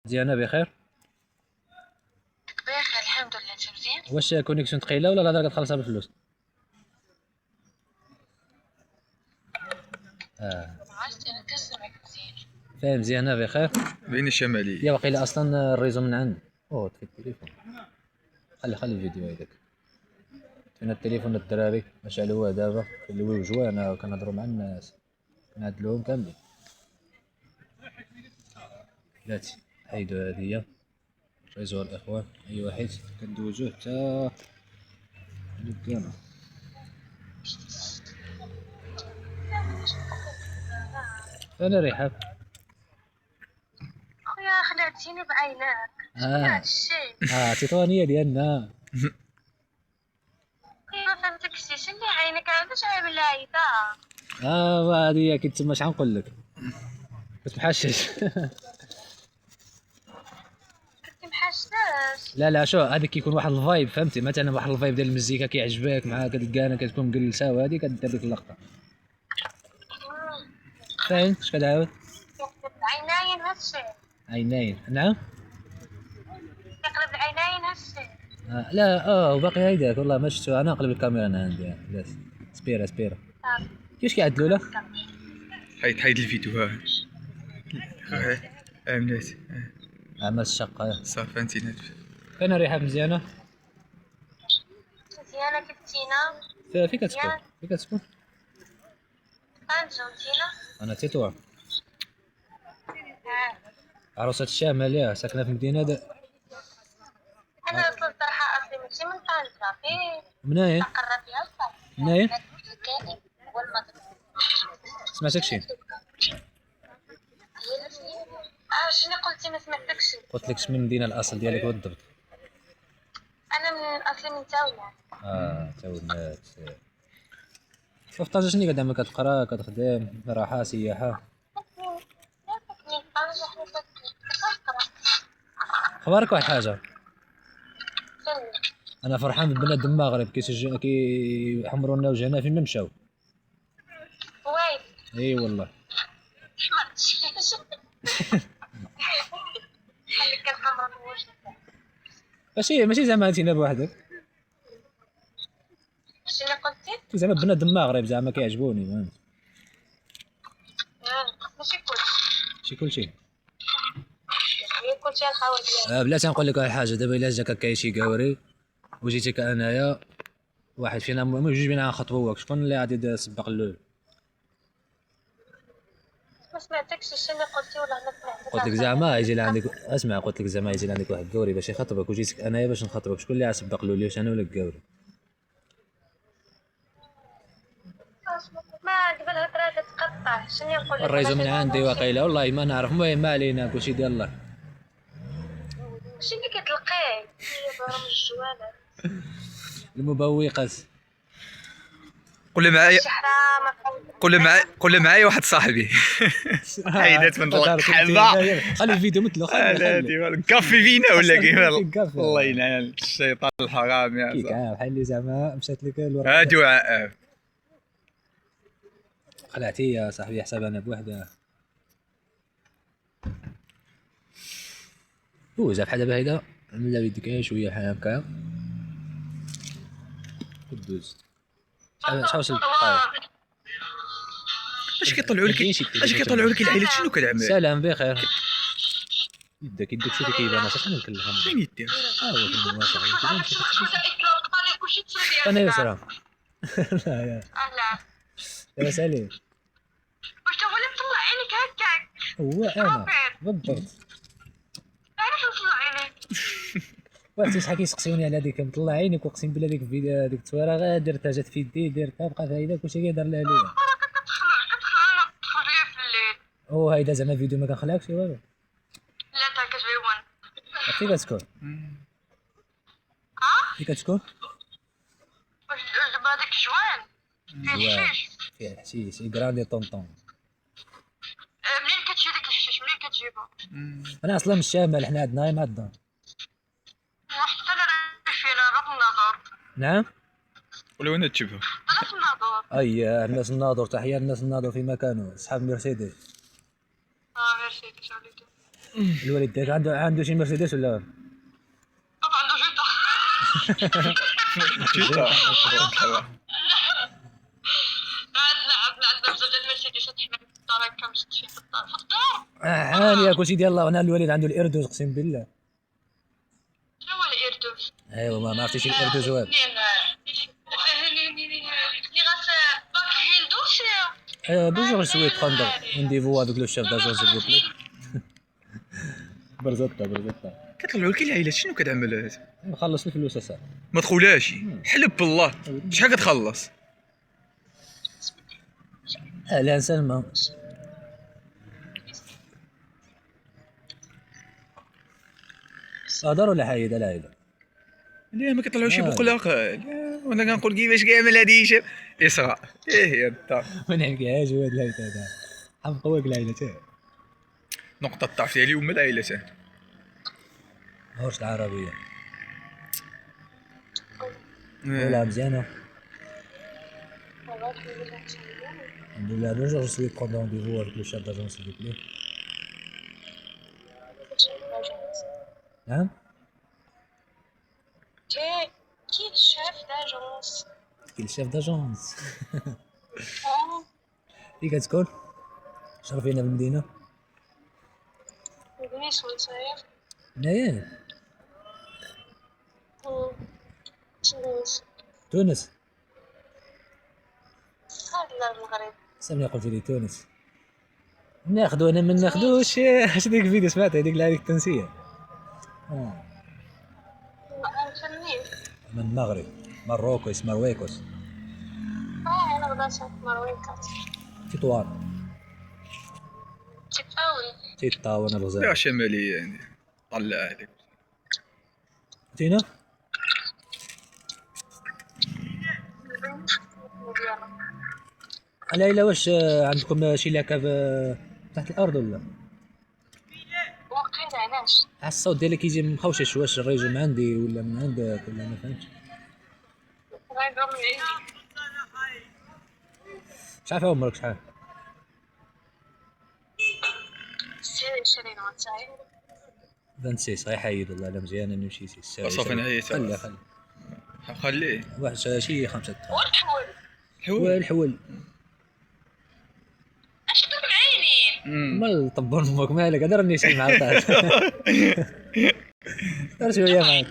مزيانة بخير. بخير الحمد لله. انت مزيان؟ واش كونيكسيون ثقيله ولا الهضره كتخلصها بالفلوس؟ ما عرفتش انا كنسمعك مزيان. فاهم. مزيانة بخير. بين الشمالية يا واقيلا اصلا الريزو من عند طفي التليفون. خلي الفيديو هيداك. فين التليفون الدراري مشعلوه دابا خليوه جوانا كنهضروا مع الناس كنعدلوهم كاملين. بلاتي حيدو هادية ريزو الاخوان اي واحد كندوزوه حتى لقانا. انا رحاب. خويا خلعتيني بعينك. شنو هاد الشيء؟ تطوانية ديالنا. ما فهمتكش. شنو اللي عينك؟ علاش عامل هايدا؟ هادي كنت تما شحال نقول لك كنت محشش. كنت محشتاش. لا شو هذا كيكون واحد الفايب فهمتي، مثلا واحد الفايب ديال المزيكا كيعجبك مع كتلقانا كتكون مجلسه وهادي كدير ديك اللقطه. فاهم اش كتعاود؟ عيناين هالشيء. عينين نعم. يقلب العيناين هالشيء. لا وباقي هيداك والله ما شفتو انا. نقلب الكاميرا انا عندي بلاش. سبيرا كيفاش كيعدلوا له؟ حيد الفيديو عملات عمل الشقه صافي انت نادف. كاين ريحه مزيانه. مزيانة كنتينا. فين كتسكن؟ طنجة وانتينا. انا تطوع عروسة الشام ماليه ساكنه في المدينه انا اصلا صراحة اصلي ماشي من طنجة. مناين؟ تقرب فيها الصح. مناين؟ كاين والمضرب. سمعتك شي؟ شنو قلتي؟ ما سمعتكش. قلت لك شمن المدينه الاصل ديالك بالضبط؟ انا من اصلي من تاونات. تاونات. في طنجة شنو قدامك؟ كتقرا كتخدم راحة سياحة؟ خبارك واحد حاجة، انا فرحان ببنات المغرب كيحمروا لنا وجهنا فين ما مشاو. وين؟ اي والله. ماشي زعما انتينا بوحدك. شنو قلتي؟ زعما بنات المغرب زعما كيعجبوني فهمت. ماشي كلشي. شي كلشي. هي كلشي الخاوي ديالي. بلاتي نقول لك واحد الحاجة، دابا الا جاك هكا شي قاوري وجيتك انايا واحد فينا المهم جوج بينا نخطبوك، شكون اللي غادي يسبق الاول؟ ما سمعتكش. شنو قلتي ولا انا سمعتك؟ قلت لك زعما يجي لعندك اسمع، قلت لك زعما يجي لعندك واحد قوري باش يخطبك وجيتك انايا باش نخطبك، شكون اللي غيسبق الاول؟ واش انا ولا القوري؟ ما قبل هضره كتقطع. شنو نقول لك؟ الريزو من عندي واقيلا والله ما نعرف. المهم ما علينا كلشي ديال الله. شنو اللي كتلقيه؟ هي برامج الجوالات المبوقات. قول معايا واحد صاحبي حيدات من القحبه. خلي الفيديو مثلو. خلي كافي فينا ولا كيف؟ الله ينعل الشيطان الحرام يا كيك بحال اللي زعما مشات لك الورقه. ها دعاء خلعتي يا صاحبي حساب انا بوحده. بوزه بحال دابا هيدا عملها بيدك غير شويه بحال هكا كدوز. شحال وصلت دقائق؟ اش كيطلعوا لك العيلات؟ شنو كتعمل؟ سلام بخير. يدك شوف كيبان شحال نكلفهم. فين يدير؟ هو فين واسع. انا يسرا. لا يا اهلا. يا سليم. واش هو اللي مطلع عينيك هكاك؟ هو انا بالضبط. علاش مطلع عينيك؟ واحد شحال كيسقسيوني على هذيك مطلع عينك، واقسم بالله ديك الفيديو هذيك التصويره غير درتها جات في يدي درتها بقى فايده كلشي كيهضر لها عليا. كتخلعنا تخرجي في الليل. هيدا زعما فيديو ما كنخلعكش والو. لا انت كتبيون. فين كتكون؟ فين كتكون؟ واش هذاك جوان فيه الحشيش؟ فيه الحشيش كراندي طونطون. منين كتجي ديك الحشيش؟ منين كتجيبها؟ انا اصلا من الشمال، حنا عندنا مع الدار. حتى انا فينا غير في النظر. نعم. ولو انا تشبه انا في النظر. الناس الناظور، تحيه الناس الناظور في مكانه، اصحاب مرسيدس. ميرسي عليك. الوالد ديالك عنده شي مرسيدس ولا؟ طبعا عنده جوتا. جدا عندنا بزاف ديال المرسيدس حنا في الدار هكا مستفين في الدار. عالية كلشي ديال الله. وانا الوالد عنده الاردوز اقسم بالله. شنو هو الايردوز؟ ايوا ما عرفتيش الاردوز هو؟ اللي غاس باك هيلدوس. بونجور سوي بروندو نديفو افيك لو شيف داجون سيل بلي. برزطة كطلعوا لك العائله شنو كتعمل هذا؟ نخلص الفلوس اصاحبي. ما تخولاش حلب بالله شحال كتخلص؟ لا سلمى. صادر ولا حايد العائلة؟ لا ما كيطلعوش بقلاق. لا وانا كنقول كيفاش كامل هادي هشام اصغاء يا الدار. ما نحكيهاش هو هاد العائلة هذا حمقوك العائلة تاعي. نقطه الضعف ديالي هما العائله تاعي. هورش العربية ولا مزيانة الحمد لله. بونجور سوي بروندو رونديفو افيك لو شيف داجون سيل بلي. نعم كي الشيف داجونس. كي الشيف داجونس. فين كتكون؟ شرفينا بالمدينة. بنيس ونصاير. هنايا تونس. تونس. هذا المغرب. سامي قلت لي تونس. ناخدو انا ما ناخدوش. اش ديك الفيديو سمعتها هذيك العيد التونسية؟ فنين. من المغرب مروكوس مرويكوس انا غدا مرويكات. تطوان تتاوي. تيطاون لا الغزال شماليه يعني طلع هذيك تينا. ليلى واش عندكم شي لاكا تحت الارض ولا؟ واقيلا علاش؟ الصوت ديالك يجي مخوشش. واش الريجو من عندي ولا من عندك ولا ما فهمتش. غير من عندي. شحال عمرك شحال؟ شرينا وانتاي. 26 صحيح حيد والله لا مزيانه نمشي سي صافي نعيط. خليه واحد شي 5 والحول. الحول اش دوك العينين. مال طبون امك مالك هذا راني شي مع الطاش. شويه معاك